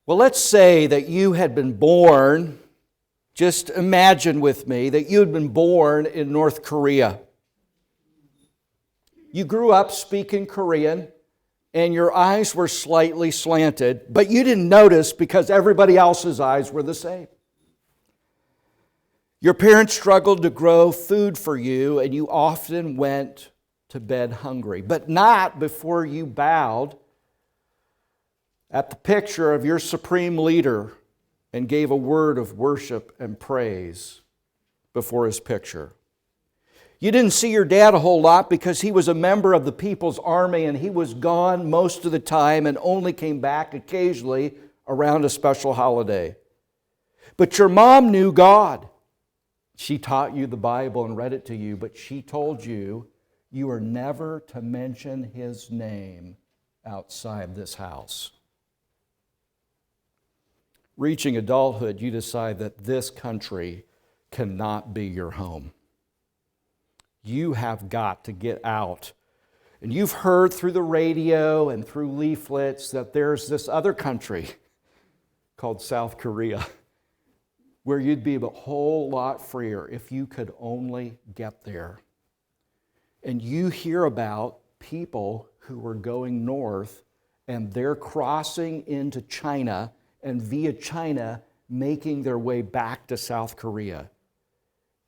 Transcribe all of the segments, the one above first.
Well, let's say that you had been born, just imagine with me, that you had been born in North Korea. You grew up speaking Korean, and your eyes were slightly slanted, but you didn't notice because everybody else's eyes were the same. Your parents struggled to grow food for you, and you often went to bed hungry, but not before you bowed at the picture of your supreme leader and gave a word of worship and praise before his picture. You didn't see your dad a whole lot because he was a member of the People's Army and he was gone most of the time and only came back occasionally around a special holiday. But your mom knew God. She taught you the Bible and read it to you, but she told you you are never to mention his name outside this house. Reaching adulthood, you decide that this country cannot be your home. You have got to get out. And you've heard through the radio and through leaflets that there's this other country called South Korea where you'd be a whole lot freer if you could only get there. And you hear about people who are going north and they're crossing into China and via China making their way back to South Korea.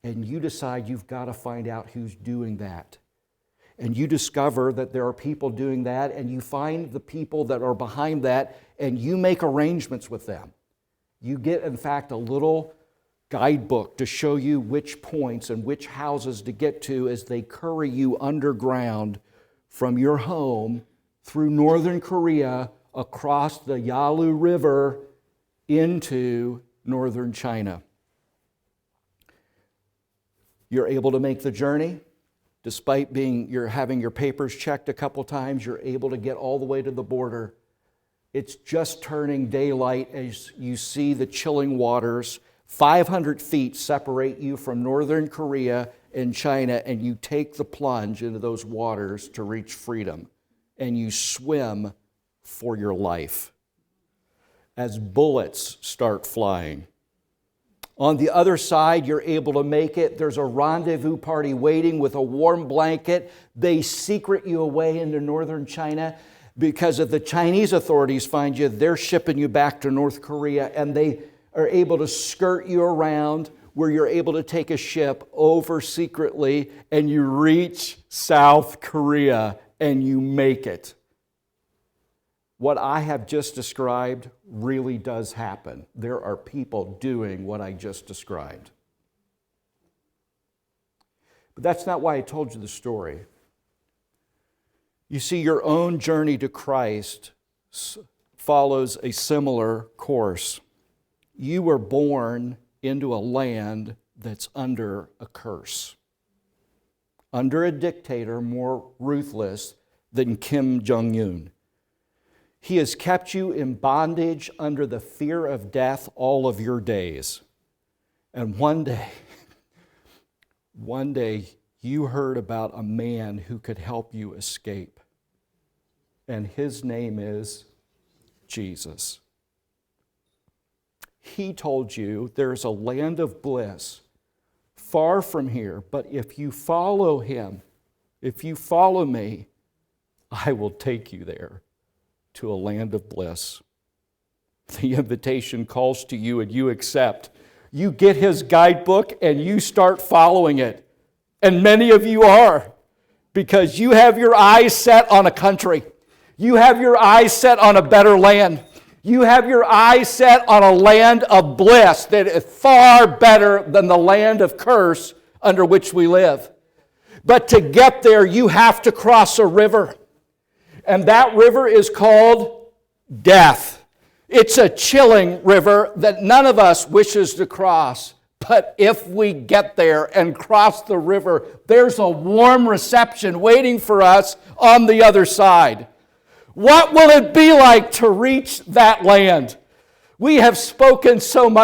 And you decide you've got to find out who's doing that. And you discover that there are people doing that, and you find the people that are behind that, and you make arrangements with them. You get, in fact, a little guidebook to show you which points and which houses to get to as they curry you underground from your home through northern Korea across the Yalu River into northern China. You're able to make the journey. Despite you're having your papers checked a couple times, you're able to get all the way to the border. It's just turning daylight as you see the chilling waters. 500 feet separate you from northern Korea and China, and you take the plunge into those waters to reach freedom. And you swim for your life as bullets start flying. On the other side, you're able to make it. There's a rendezvous party waiting with a warm blanket. They secret you away into northern China because if the Chinese authorities find you, they're shipping you back to North Korea, and they are able to skirt you around where you're able to take a ship over secretly and you reach South Korea and you make it. What I have just described really does happen. There are people doing what I just described. But that's not why I told you the story. You see, your own journey to Christ follows a similar course. You were born into a land that's under a curse, under a dictator more ruthless than Kim Jong-un. He has kept you in bondage under the fear of death all of your days. And one day, you heard about a man who could help you escape. And his name is Jesus. He told you there's a land of bliss far from here, but if you follow him, if you follow me, I will take you there to a land of bliss. The invitation calls to you and you accept. You get his guidebook and you start following it. And many of you are, because you have your eyes set on a country. You have your eyes set on a better land. You have your eyes set on a land of bliss that is far better than the land of curse under which we live. But to get there, you have to cross a river. And that river is called death. It's a chilling river that none of us wishes to cross. But if we get there and cross the river, there's a warm reception waiting for us on the other side. What will it be like to reach that land? We have spoken so much